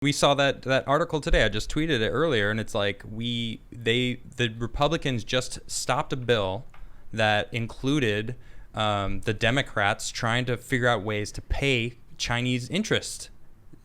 We saw that article today. I just tweeted it earlier, and it's like the Republicans just stopped a bill that included the Democrats trying to figure out ways to pay Chinese interest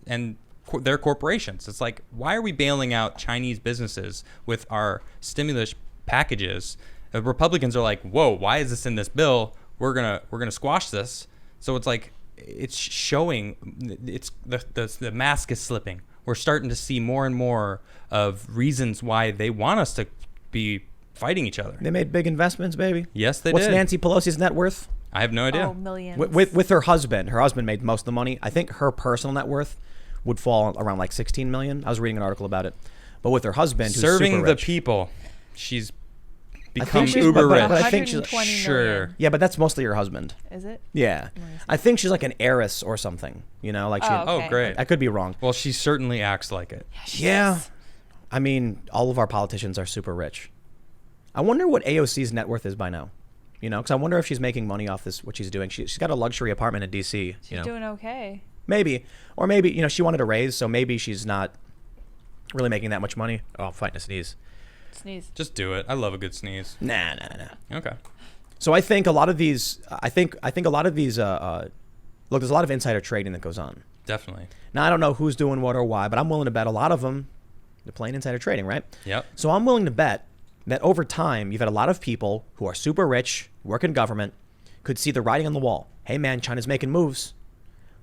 and their corporations. It's like, why are we bailing out Chinese businesses with our stimulus packages? The Republicans are like, whoa, why is this in this bill? We're gonna squash this. So it's like, it's showing the mask is slipping. We're starting to see more and more of reasons why they want us to be fighting each other. They made big investments, baby. Yes, they What's did. Nancy Pelosi's net worth? I have no idea. Oh, millions. With her husband. Her husband made most of the money. I think her personal net worth would fall around like 16 million. I was reading an article about it. But with her husband, who's Serving super the rich, people, she's I become think she's- uber rich. but I think she's 120 Sure. million. yeah, but that's mostly her husband. Is it? Yeah, I think she's like an heiress or something. You know, like she. Oh, okay. Oh, great. I could be wrong. Well, she certainly acts like it. Yeah, I mean, all of our politicians are super rich. I wonder what AOC's net worth is by now. You know, because I wonder if she's making money off this, what she's doing. She's got a luxury apartment in D.C. She's doing okay. Maybe, or maybe, you know, she wanted a raise, so maybe she's not really making that much money. Oh, I'm fighting a sneeze. Sneeze. Just do it. I love a good sneeze. Nah. Okay. So I think a lot of these, I think a lot of these, look, there's a lot of insider trading that goes on. Definitely. Now, I don't know who's doing what or why, but I'm willing to bet a lot of them, they're playing insider trading, right? Yep. So I'm willing to bet that over time, you've had a lot of people who are super rich, work in government, could see the writing on the wall. Hey, man, China's making moves.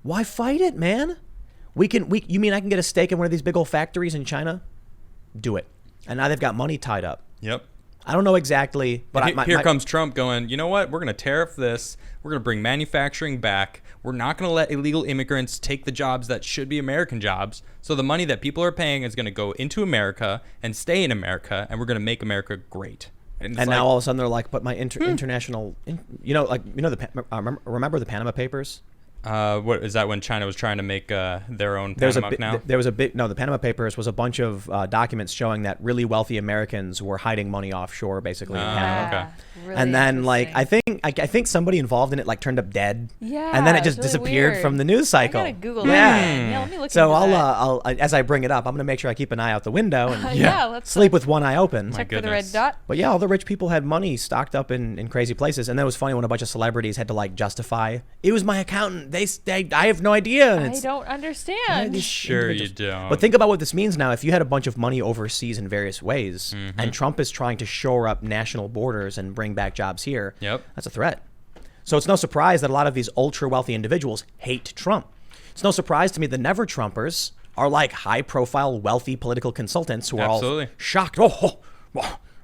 Why fight it, man? You mean I can get a stake in one of these big old factories in China? Do it. And now they've got money tied up. Yep. I don't know exactly, but Here comes Trump going, you know what? We're going to tariff this. We're going to bring manufacturing back. We're not going to let illegal immigrants take the jobs that should be American jobs. So the money that people are paying is going to go into America and stay in America, and we're going to make America great. And now all of a sudden they're like, but my international, remember the Panama Papers? What is that? When China was trying to make their own Panama Canal? The Panama Papers was a bunch of documents showing that really wealthy Americans were hiding money offshore, basically in Panama. Okay. Really And then, like, interesting. I think somebody involved in it like turned up dead. Yeah, And then it it's just really disappeared weird. from the news cycle. I gotta Google Yeah. that. Yeah, let me look So into that. I'll as I bring it up, I'm gonna make sure I keep an eye out the window and Yeah, let's sleep with one eye open. check for the red goodness. dot. But yeah, all the rich people had money stocked up in crazy places, and that was funny when a bunch of celebrities had to like justify it was my accountant. I have no idea. And I it's, don't understand. these Sure you individuals. don't. But think about what this means now. If you had a bunch of money overseas in various ways, and Trump is trying to shore up national borders and bring back jobs here, Yep. that's a threat. So it's no surprise that a lot of these ultra wealthy individuals hate Trump. It's no surprise to me the never Trumpers are like high profile wealthy political consultants who are Absolutely. all shocked.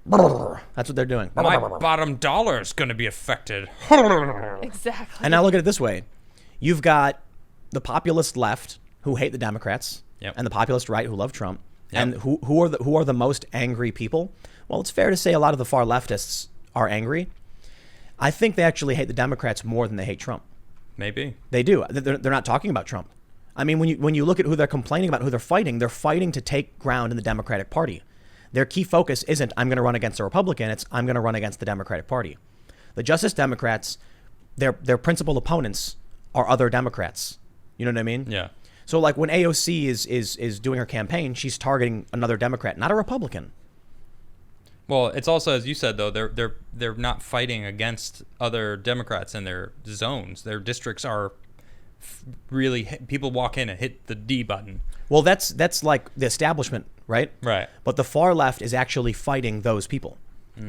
That's what they're doing. My bottom dollar is going to be affected. Exactly. And now look at it this way. You've got the populist left who hate the Democrats, Yep. and the populist right who love Trump. Yep. And who are the most angry people? Well, it's fair to say a lot of the far leftists are angry. I think they actually hate the Democrats more than they hate Trump. Maybe. They do. They're not talking about Trump. I mean, when you look at who they're complaining about, who they're fighting to take ground in the Democratic Party. Their key focus isn't I'm going to run against a Republican. It's I'm going to run against the Democratic Party. The Justice Democrats, their principal opponents are other Democrats. You know what I mean? Yeah. So like when AOC is doing her campaign, she's targeting another Democrat, not a Republican. Well, it's also, as you said, though, they're not fighting against other Democrats in their zones. Their districts are really people walk in and hit the D button. Well, that's like the establishment, right? Right. But the far left is actually fighting those people.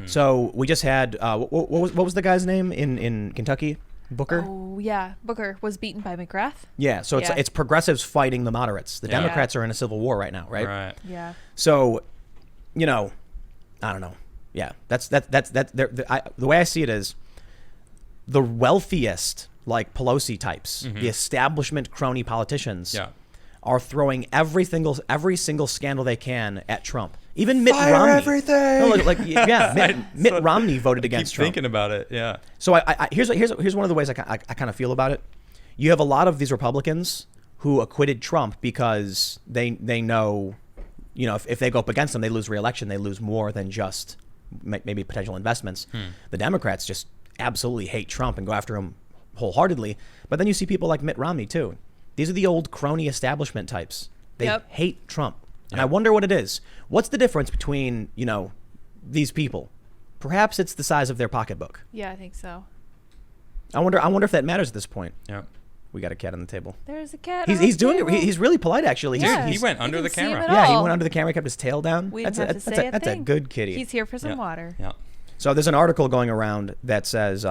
So we just had what was the guy's name in Kentucky? Booker. Oh yeah, Booker was beaten by McGrath. Yeah. So Yeah. it's progressives fighting the moderates. The Yeah. Democrats are in a civil war right now, right? Right. Yeah. So, you know, I don't know. Yeah, the way I see it is the wealthiest, like Pelosi types, the establishment crony politicians, Yeah. are throwing every single scandal they can at Trump. Even Mitt Fire Romney. everything! No, Mitt Romney voted against Keep Trump. thinking about it. Yeah. So here's one of the ways I kind of feel about it. You have a lot of these Republicans who acquitted Trump because they know, you know, if they go up against them, they lose re-election. They lose more than just maybe potential investments. The Democrats just absolutely hate Trump and go after him wholeheartedly. But then you see people like Mitt Romney too. These are the old crony establishment types. They Yep. hate Trump. And Yep. I wonder what it is. What's the difference between, these people? Perhaps it's the size of their pocketbook. Yeah, I think so. I wonder if that matters at this point. Yeah. We got a cat on the table. There's a cat. He's doing it. He's really polite, actually. Yeah. Dude, he went You under can the see him camera. at Yeah, he all. went under the camera, kept his tail down. We didn't have to say a That's a thing. good kitty. He's here for some Yeah. water. Yeah. So there's an article going around that says,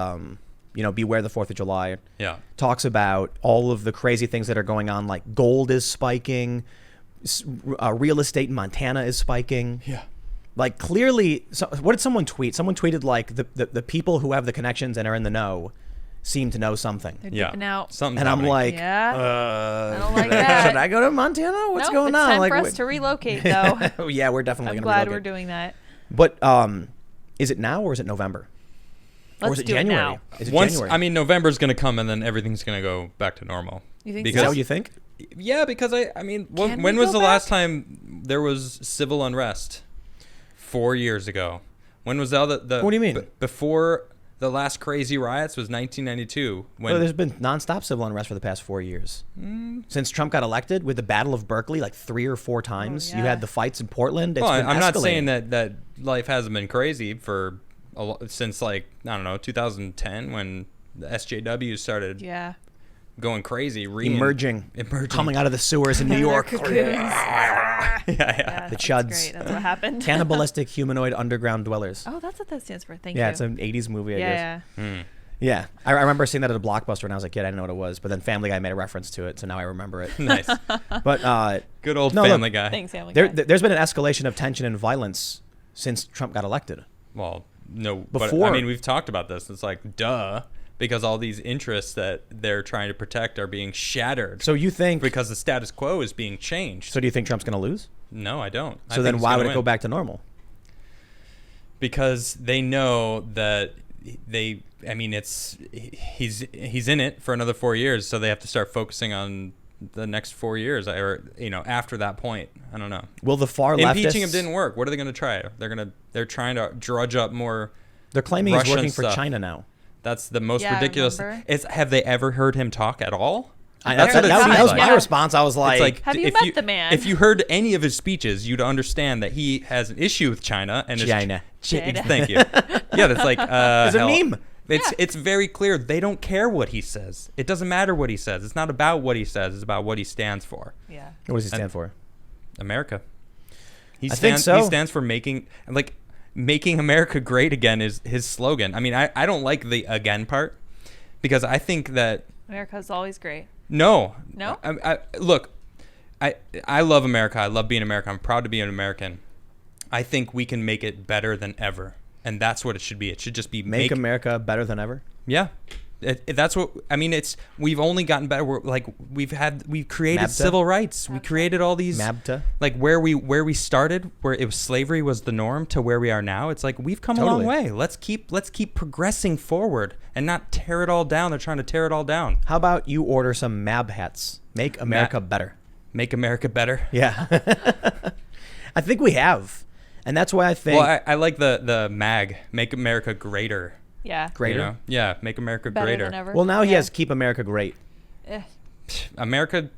beware the 4th of July. Yeah. Talks about all of the crazy things that are going on, like gold is spiking, real estate in Montana is spiking. Yeah. Like clearly, what did someone tweet? Someone tweeted like the people who have the connections and are in the know seem to know something. They're Yeah. dipping out. Something's And I'm happening. like, Yeah. I don't like that. should I go to Montana? What's Nope, going it's on? time Like, for us to relocate, though. yeah, we're definitely I'm going to glad relocate. we're doing that. But is it now or is it November? Or Let's is it do January? it now. Is it Once January? I mean November's gonna come and then everything's gonna go back to normal. You think is because- that what you think? Yeah, because I mean, Can when we was go the last back? time there was civil unrest? 4 years ago. When was the What do you mean? Before the last crazy riots was 1992. When Well, there's been nonstop civil unrest for the past 4 years. Since Trump got elected, with the Battle of Berkeley like 3 or 4 times. You yeah. had the fights in Portland. It's well, been I'm not escalating. saying that life hasn't been crazy for since like I don't know 2010 when the SJW started Yeah. going crazy, emerging, emerging. coming out of the sewers in New York. Cocoons. yeah, yeah. Yeah, The that's chuds. Great. That's what happened. Cannibalistic humanoid underground dwellers. Oh, that's what that stands for. Thank you. Yeah, it's an 80s movie, I guess. Yeah. Hmm. Yeah, I remember seeing that at a Blockbuster when I was a kid. I didn't know what it was, but then Family Guy made a reference to it, so now I remember it. Nice. But Good old No, look, Family Guy. Thanks, Family there, Guy. there's been an escalation of tension and violence since Trump got elected. Well, no, but I Before- mean, we've talked about this. It's like, duh, because all these interests that they're trying to protect are being shattered. So you think? because the status quo is being changed. So do you think Trump's going to lose? No, I don't. I So think then he's why gonna would it win. go back to normal? Because they know that they. I mean, he's in it for another 4 years, so they have to start focusing on the next 4 years, or after that point. I don't know. Will the far leftists? Impeaching him didn't work. What are they going to try? They're trying to drudge up more. They're claiming he's Russian working for stuff. China now. That's the most Yeah, I ridiculous. remember. Have they ever heard him talk at all? That's what it that seems was like. my Yeah. response. I was like, It's like Have you if met the man? If you heard any of his speeches, you'd understand that he has an issue with China and is- China. China. Thank you. Yeah, that's like It's a hell. meme. It's very clear they don't care what he says. It doesn't matter what he says. It's not about what he says. It's about what he stands for. Yeah. what does he stand for? America. He I think stands. so. He stands for making America great again is his slogan. I mean, I don't like the again part because I think that America's always great. no. No? Look, I love America. I love being American. I'm proud to be an American. I think we can make it better than ever, and that's what it should be. It should just be Make America better than ever. Yeah, that's what I mean. We've only gotten better. We've created Mabta? civil rights. We created all these Mabta. like where we started, where it was slavery was the norm, to where we are now. It's like we've come a Totally. long way. Let's keep progressing forward and not tear it all down. They're trying to tear it all down. How about you order some Mab hats? Make America better. Make America better. Yeah. I think we have. And that's why I think Well, I like the MAG. Make America greater. Yeah. greater. Yeah, make America Better greater. than ever. Well, now he Yeah. has Keep America Great. Eh. America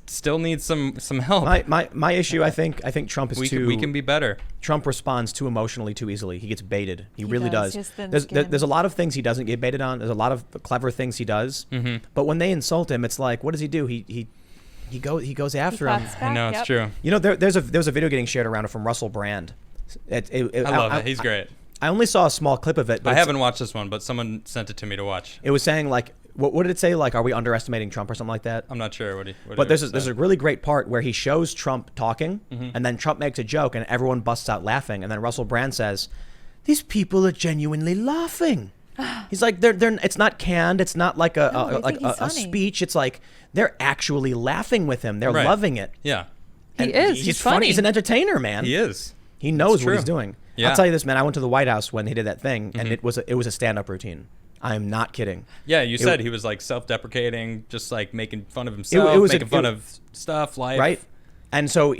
still needs some help. My issue, I think Trump is we can be better. Trump responds too emotionally too easily. He gets baited. He really does. does. His thin There's skin. there's a lot of things he doesn't get baited on. There's a lot of clever things he does. Mm-hmm. But when they insult him, it's like, what does he do? He goes after him. claps I back, know it's yep. true. You know, there's a video getting shared around from Russell Brand. I love it. He's great. I only saw a small clip of it. But I it's- haven't watched this one, but someone sent it to me to watch. It was saying like, what did it say? Like, are we underestimating Trump or something like that? I'm not sure what he. But there's a really great part where he shows Trump talking, and then Trump makes a joke, and everyone busts out laughing, and then Russell Brand says, "These people are genuinely laughing." He's like, they're it's not canned. It's not like No, a they think he's a funny. speech. It's like they're actually laughing with him. They're Right. loving it. Yeah, He And is. He's funny. He's an entertainer, man. he is. He knows It's what he's true. doing. Yeah. I'll tell you this, man. I went to the White House when he did that thing, and it was a stand-up routine. I'm not kidding. Yeah, you said It- he was like self-deprecating, just like making fun of himself, it was making fun of stuff, life. Right? And so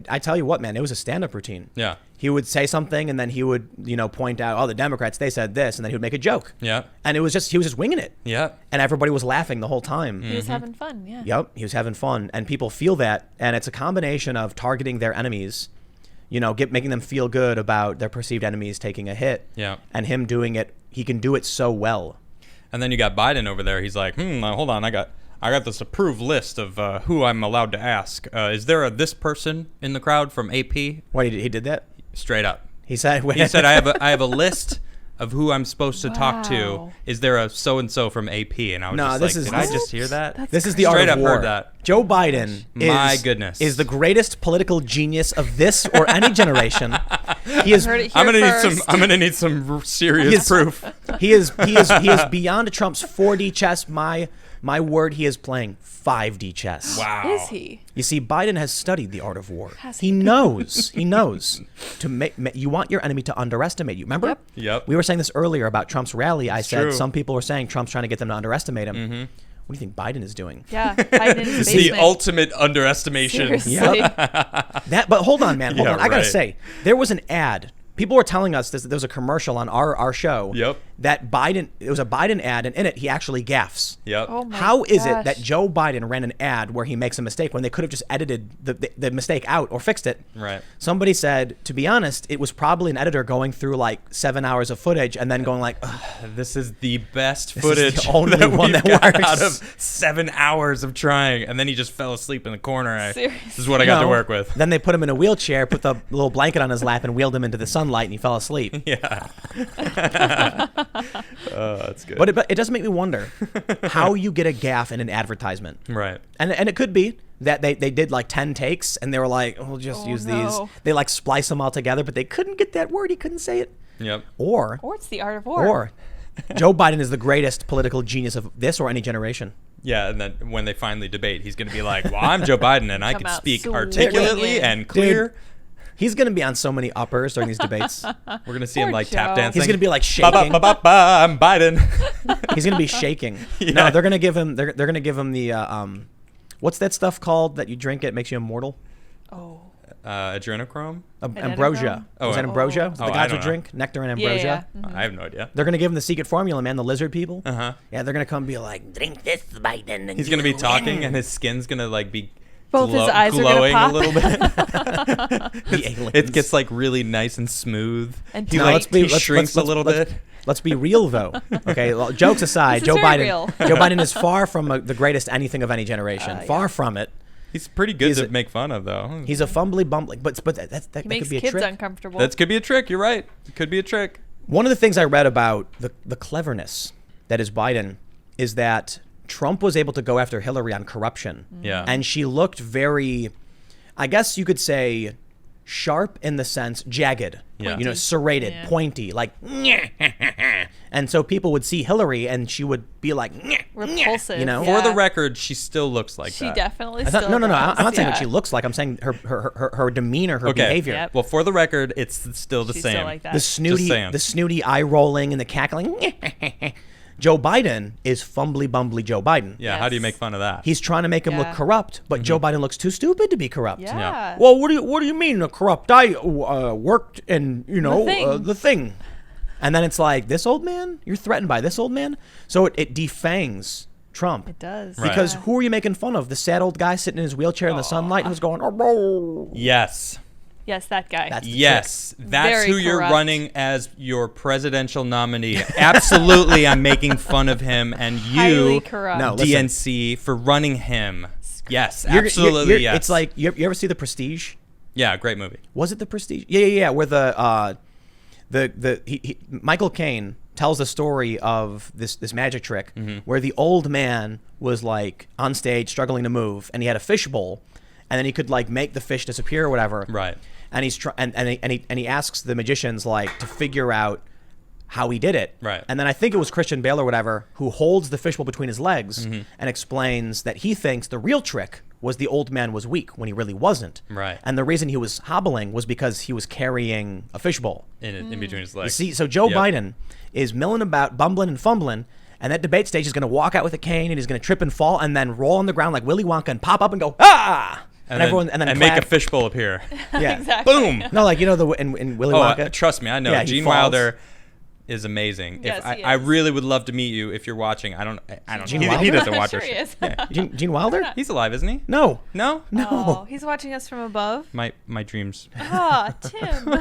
I tell you what, man, it was a stand-up routine. Yeah. He would say something, and then he would, point out, oh, the Democrats, they said this, and then he would make a joke. Yeah. And he was just winging it. Yeah. And everybody was laughing the whole time. He was having fun. Yeah. Yep, he was having fun, and people feel that, and it's a combination of targeting their enemies, making them feel good about their perceived enemies taking a hit. Yeah. And him doing it, he can do it so well. And then you got Biden over there. He's like, hold on, I got this approved list of who I'm allowed to ask. Is there this person in the crowd from AP? What, he did that? Straight up. He said, He said, I have a list of who I'm supposed to talk to. Wow. Is there a so-and-so from AP? And I was did I just hear that? This is the art Straight of up war. heard that. Joe Biden is the greatest political genius of this or any generation. He is. Heard it here I'm gonna need some serious proof. He is beyond Trump's 4D chess. My word, he is playing 5D chess. Wow. Is he? You see, Biden has studied the art of war. Has He he? knows. He knows to make. You want your enemy to underestimate you. Remember? Yep. We were saying this earlier about Trump's rally. I said true. some people were saying Trump's trying to get them to underestimate him. Mm-hmm. What do you think Biden is doing? Yeah. Hiding in his It's basement. the ultimate underestimation. Seriously. But hold on, man. Hold Yeah, on. I gotta right. say, there was an ad. People were telling us this. There was a commercial on our show. Yep. That Biden. It was a Biden ad, and in it, he actually gaffes. Yep. Oh my How is it gosh. that Joe Biden ran an ad where he makes a mistake when they could have just edited the mistake out or fixed it? Right. Somebody said, to be honest, it was probably an editor going through like 7 hours of footage and then going like, ugh, This is the best This is the footage only that one we've that got works. out of 7 hours of trying, and then he just fell asleep in the corner. Seriously. This is what I got to no. work with. Then they put him in a wheelchair, put the little blanket on his lap, and wheeled him into the sunlight, and he fell asleep. Yeah. That's good. But it does make me wonder how you get a gaff in an advertisement. Right. And it could be that they did like 10 takes, and they were like, we'll just use these. no. They like splice them all together, but they couldn't get that word. He couldn't say it. Yep. Or Or it's the art of war. Joe Biden is the greatest political genius of this or any generation. Yeah, and then when they finally debate, he's going to be like, well, I'm Joe Biden, and I Come can out speak swinging. articulately and clear. He's going to be on so many uppers during these debates. We're going to see him Poor like tap Joe. dancing. He's going to be like Ba, shaking. ba, ba, ba, I'm Biden. He's going to be shaking. Yeah. No, they're going to give him. They're going to give him the what's that stuff called that you drink it makes you immortal? Oh. Adrenochrome? Ambrosia. Oh, is that ambrosia? oh. Is that Oh, the I gods don't would know. drink nectar and Yeah, ambrosia. yeah. I have no idea. They're going to give him the secret formula, man. The lizard people. Uh-huh. Yeah, they're going to come be like, drink this, Biden. And He's you going to be will talking, win." and his skin's going to like be Both his eyes are gonna glowing pop. a little bit. The aliens. It gets like really nice and smooth. And He tight. like Let's be- he let's- shrinks let's- a little let's- bit. Let's be real, though. Okay, well, jokes aside, This is Joe very Biden. real. Joe Biden is far from the greatest anything of any generation. Far from it. He's pretty good He's to a- make fun of, though. He's a fumbly bumbling, but that He could makes be a kids trick. uncomfortable. That could be a trick. You're right. It could be a trick. One of the things I read about the cleverness that is Biden is that Trump was able to go after Hillary on corruption. Yeah. And she looked very, I guess you could say, sharp in the sense, jagged. Yeah. You know, serrated, Yeah. pointy, like, and so people would see Hillary and she would be like, Repulsive. you know? For the Yeah. record, she still looks like She that. definitely I thought, still no, does. I'm not saying what Yeah. she looks like. I'm saying her demeanor, her Okay. behavior. Yep. Well, for the record, it's still the She's same. still like that. The snooty, saying. the snooty eye rolling and the cackling. Joe Biden is fumbly bumbly Joe Biden. Yeah. How do you Yes. make fun of that? He's trying to make him look Yeah. corrupt, but Joe Biden looks too stupid to be corrupt. Yeah. Yeah. Well, what do you mean corrupt? I worked in the thing, and then it's like this old man. You're threatened by this old man, so it defangs Trump. It does. Right. Because Yeah. who are you making fun of? The sad old guy sitting in his wheelchair in the sunlight who's going, oh, Yes. Yes, that guy. That's the Yes. That's Very who you're corrupt. running as your presidential nominee. Absolutely, I'm making fun of him and Highly you, corrupt. No, listen. DNC, for running him. Yes, You're- absolutely, you're- yes. It's like you ever see The Prestige? yeah, great movie. Was it The Prestige? Yeah. Where Michael Caine tells the story of this magic trick where the old man was like on stage struggling to move, and he had a fish bowl, and then he could like make the fish disappear or whatever. Right. And he's and he asks the magicians like to figure out how he did it. Right. And then I think it was Christian Bale or whatever who holds the fishbowl between his legs and explains that he thinks the real trick was the old man was weak when he really wasn't. Right. And the reason he was hobbling was because he was carrying a fishbowl. In between his You legs. see, so Joe Yep. Biden is milling about, bumbling and fumbling, and that debate stage is going to walk out with a cane and he's going to trip and fall and then roll on the ground like Willy Wonka and pop up and go, ah! And everyone and then make a clap. fishbowl appear. Yeah. Exactly. Boom. No, like in Willy Oh, Wonka. trust me, I know. Yeah, he Gene falls. Wilder is amazing. Yes, if he I is. really would love to meet you if you're watching. I don't. Gene He Wilder? doesn't I'm watch sure our he show. is. Gene Wilder? He's alive, isn't he? No. No. Oh, he's watching us from above. My dreams. Ah, Tim.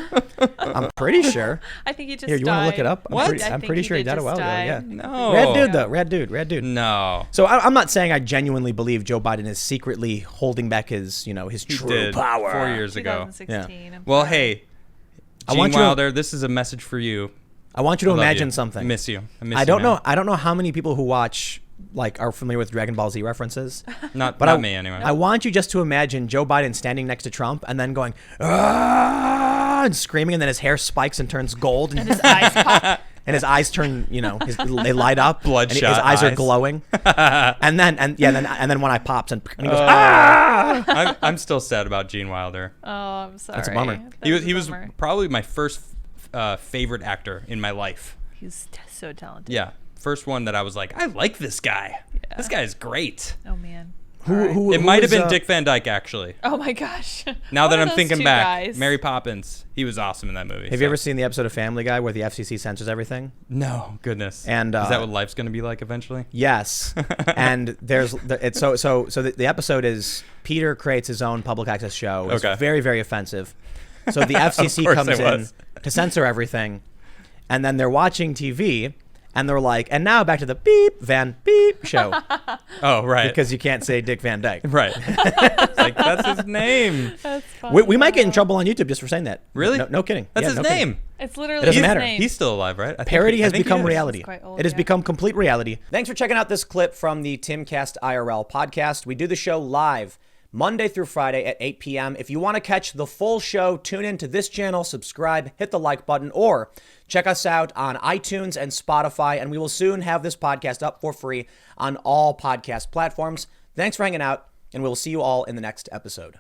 I'm pretty sure. I think he just Here, you died. want to look it up? What? I'm pretty sure he died a while ago. Yeah. No. Rad dude, though. Rad dude. No. So I'm not saying I genuinely believe Joe Biden is secretly holding back his his He true did power. 4 years ago. 2016. I'm Well, sorry. hey, I Gene want you to- Wilder, this is a message for you. I want you to I love imagine you. something. I miss you. I miss I you, don't man. know. I don't know how many people who watch are familiar with Dragon Ball Z references. Not But me anyway. I want you just to imagine Joe Biden standing next to Trump and then going "Ah!" and screaming, and then his hair spikes and turns gold, and His eyes pop. his eyes turn, they light up, Bloodshot and his eyes are eyes. glowing, and then one eye pops and he goes ah. I'm still sad about Gene Wilder. Oh, I'm sorry. That's a bummer. He was probably my first favorite actor in my life. He's so talented. Yeah, first one that I was like, I like this guy. This guy is great. Oh man. It might have been Dick Van Dyke actually. Oh my gosh. Now One that of I'm those thinking two back, guys. Mary Poppins, he was awesome in that movie. Have you ever seen the episode of Family Guy where the FCC censors everything? No, goodness. And is that what life's gonna be like eventually? Yes, and the episode is Peter creates his own public access show. It's Okay. very, very offensive. So the FCC course comes it in was. to censor everything, and then they're watching TV, and they're like, and now back to the beep Van Beep show Oh, right. because you can't say Dick Van Dyke. right. It's like that's his name. That's funny. We might get in trouble on YouTube just for saying that. Really? No kidding. That's Yeah, his no kidding. name. It's literally It doesn't his matter. name. He's still alive, right? I think Parody he- I has think he become is. reality. He's quite old, It has yeah. become complete reality. Thanks for checking out this clip from the Timcast IRL podcast. We do the show live Monday through Friday at 8 p.m. If you want to catch the full show, tune in to this channel, subscribe, hit the like button, or check us out on iTunes and Spotify, and we will soon have this podcast up for free on all podcast platforms. Thanks for hanging out, and we'll see you all in the next episode.